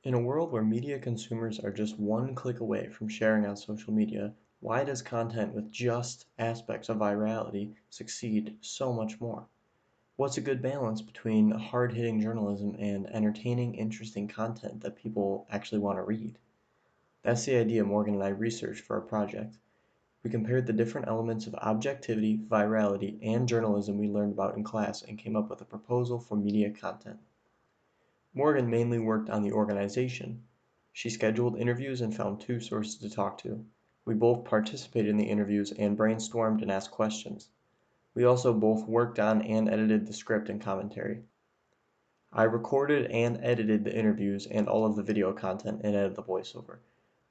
In a world where media consumers are just one click away from sharing on social media, why does content with just aspects of virality succeed so much more? What's a good balance between hard-hitting journalism and entertaining, interesting content that people actually want to read? That's the idea Morgan and I researched for our project. We compared the different elements of objectivity, virality, and journalism we learned about in class and came up with a proposal for media content. Morgan mainly worked on the organization. She scheduled interviews and found two sources to talk to. We both participated in the interviews and brainstormed and asked questions. We also both worked on and edited the script and commentary. I recorded and edited the interviews and all of the video content and edited the voiceover.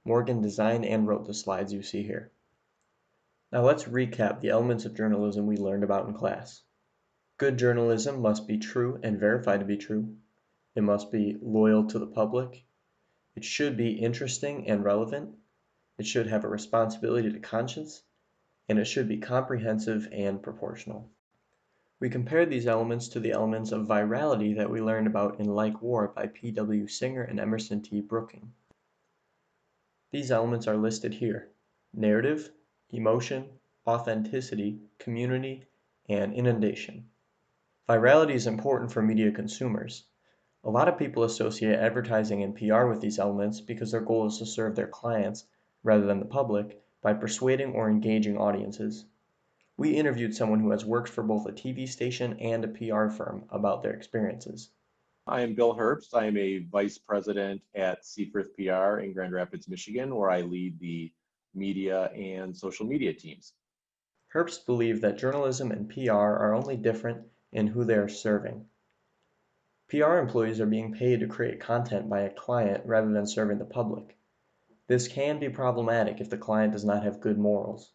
Morgan designed and wrote the slides you see here. Now let's recap the elements of journalism we learned about in class. Good journalism must be true and verified to be true. It must be loyal to the public. It should be interesting and relevant. It should have a responsibility to conscience, and it should be comprehensive and proportional. We compared these elements to the elements of virality that we learned about in Like War by P.W. Singer and Emerson T. Brooking. These elements are listed here: narrative, emotion, authenticity, community, and inundation. Virality is important for media consumers. A lot of people associate advertising and PR with these elements because their goal is to serve their clients, rather than the public, by persuading or engaging audiences. We interviewed someone who has worked for both a TV station and a PR firm about their experiences. I am Bill Herbst. I am a vice president at Seafirth PR in Grand Rapids, Michigan, where I lead the media and social media teams. Herbst believed that journalism and PR are only different in who they are serving. PR employees are being paid to create content by a client rather than serving the public. This can be problematic if the client does not have good morals.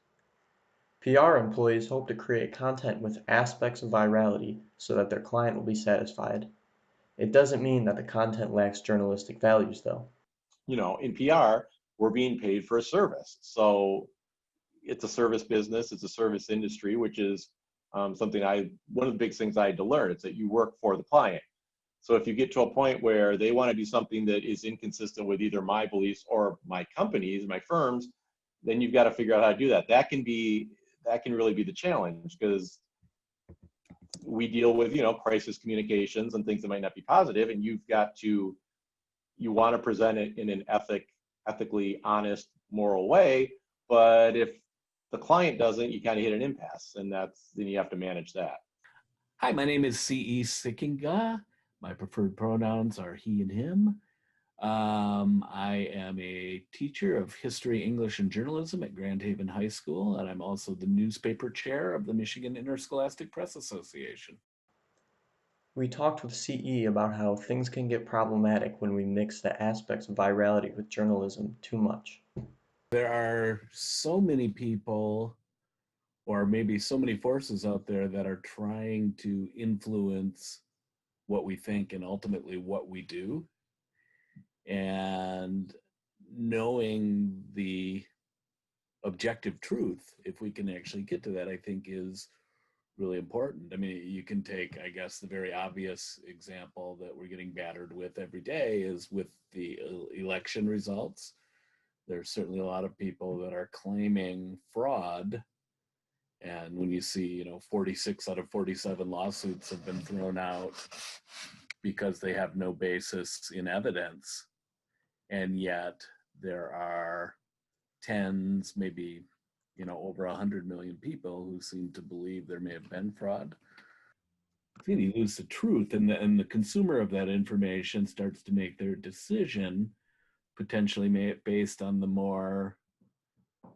PR employees hope to create content with aspects of virality so that their client will be satisfied. It doesn't mean that the content lacks journalistic values, though. In PR, we're being paid for a service. So it's a service business, it's a service industry, which is one of the big things I had to learn. It's that you work for the client. So if you get to a point where they want to do something that is inconsistent with either my beliefs or my companies, my firms, then you've got to figure out how to do that. That can really be the challenge because we deal with, crisis communications and things that might not be positive, and you want to present it in an ethically honest, moral way. But if the client doesn't, you kind of hit an impasse, and then you have to manage that. Hi, my name is C.E. Sickinga. My preferred pronouns are he and him. I am a teacher of history, English, and journalism at Grand Haven High School, and I'm also the newspaper chair of the Michigan Interscholastic Press Association. We talked with CE about how things can get problematic when we mix the aspects of virality with journalism too much. There are so many people, or maybe so many forces out there that are trying to influence what we think and ultimately what we do. And knowing the objective truth, if we can actually get to that, I think is really important. I mean, you can take, I guess, the very obvious example that we're getting battered with every day is with the election results. There's certainly a lot of people that are claiming fraud. And when you see, 46 out of 47 lawsuits have been thrown out because they have no basis in evidence, and yet there are tens, maybe over 100 million people who seem to believe there may have been fraud. Then you lose the truth, and the consumer of that information starts to make their decision, potentially based on the more,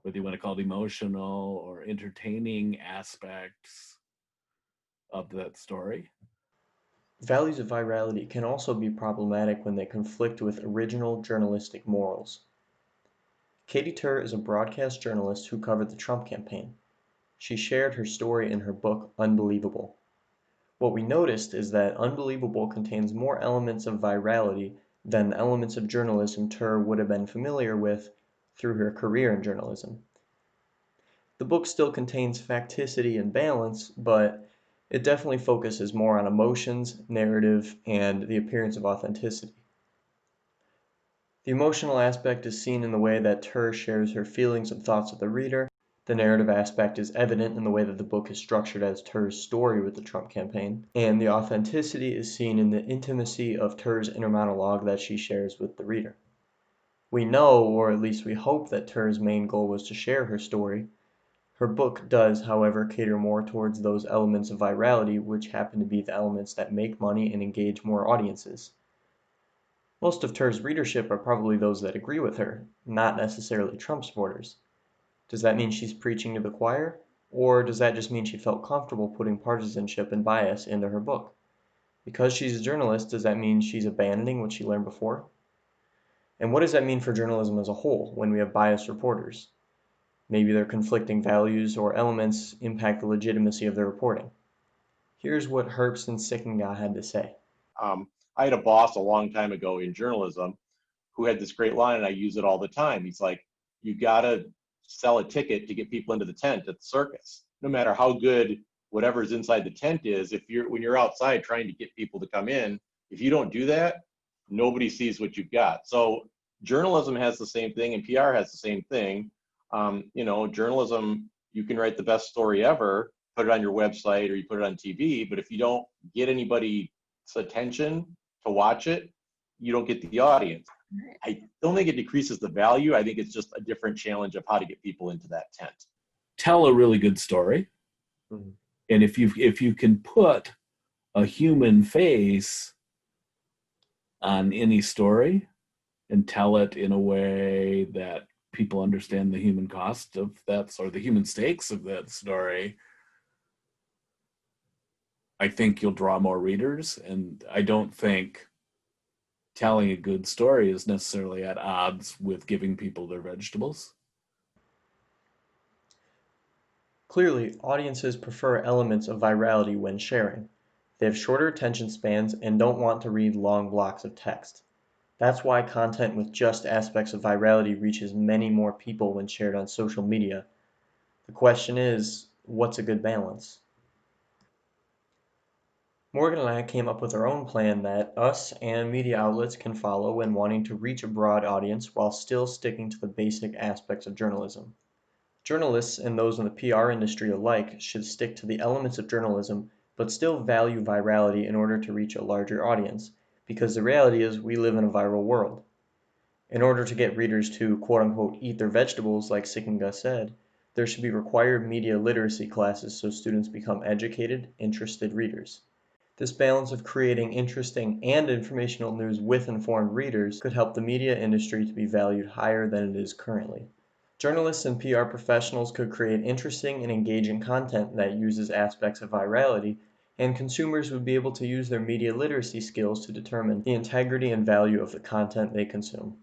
whether you want to call it emotional or entertaining aspects of that story. Values of virality can also be problematic when they conflict with original journalistic morals. Katie Tur is a broadcast journalist who covered the Trump campaign. She shared her story in her book, Unbelievable. What we noticed is that Unbelievable contains more elements of virality than the elements of journalism Tur would have been familiar with through her career in journalism. The book still contains facticity and balance, but it definitely focuses more on emotions, narrative, and the appearance of authenticity. The emotional aspect is seen in the way that Ter shares her feelings and thoughts with the reader. The narrative aspect is evident in the way that the book is structured as Ter's story with the Trump campaign. And the authenticity is seen in the intimacy of Ter's inner monologue that she shares with the reader. We know, or at least we hope, that Ter's main goal was to share her story. Her book does, however, cater more towards those elements of virality which happen to be the elements that make money and engage more audiences. Most of Ter's readership are probably those that agree with her, not necessarily Trump supporters. Does that mean she's preaching to the choir? Or does that just mean she felt comfortable putting partisanship and bias into her book? Because she's a journalist, does that mean she's abandoning what she learned before? And what does that mean for journalism as a whole when we have biased reporters? Maybe their conflicting values or elements impact the legitimacy of their reporting. Here's what Herbst and Sickinga had to say. I had a boss a long time ago in journalism who had this great line, and I use it all the time. He's like, you got to sell a ticket to get people into the tent at the circus. No matter how good whatever's inside the tent is, when you're outside trying to get people to come in, if you don't do that, nobody sees what you've got. So journalism has the same thing, and PR has the same thing. Journalism, you can write the best story ever, put it on your website or you put it on TV, but if you don't get anybody's attention to watch it, you don't get the audience. I don't think it decreases the value. I think it's just a different challenge of how to get people into that tent. Tell a really good story. Mm-hmm. And if you can put a human face on any story and tell it in a way that people understand the human cost of that, or the human stakes of that story, I think you'll draw more readers. And I don't think telling a good story is necessarily at odds with giving people their vegetables. Clearly, audiences prefer elements of virality when sharing. They have shorter attention spans and don't want to read long blocks of text. That's why content with just aspects of virality reaches many more people when shared on social media. The question is, what's a good balance? Morgan and I came up with our own plan that us and media outlets can follow when wanting to reach a broad audience while still sticking to the basic aspects of journalism. Journalists and those in the PR industry alike should stick to the elements of journalism but still value virality in order to reach a larger audience, because the reality is we live in a viral world. In order to get readers to quote-unquote eat their vegetables, like Sickinga said, there should be required media literacy classes so students become educated, interested readers. This balance of creating interesting and informational news with informed readers could help the media industry to be valued higher than it is currently. Journalists and PR professionals could create interesting and engaging content that uses aspects of virality, and consumers would be able to use their media literacy skills to determine the integrity and value of the content they consume.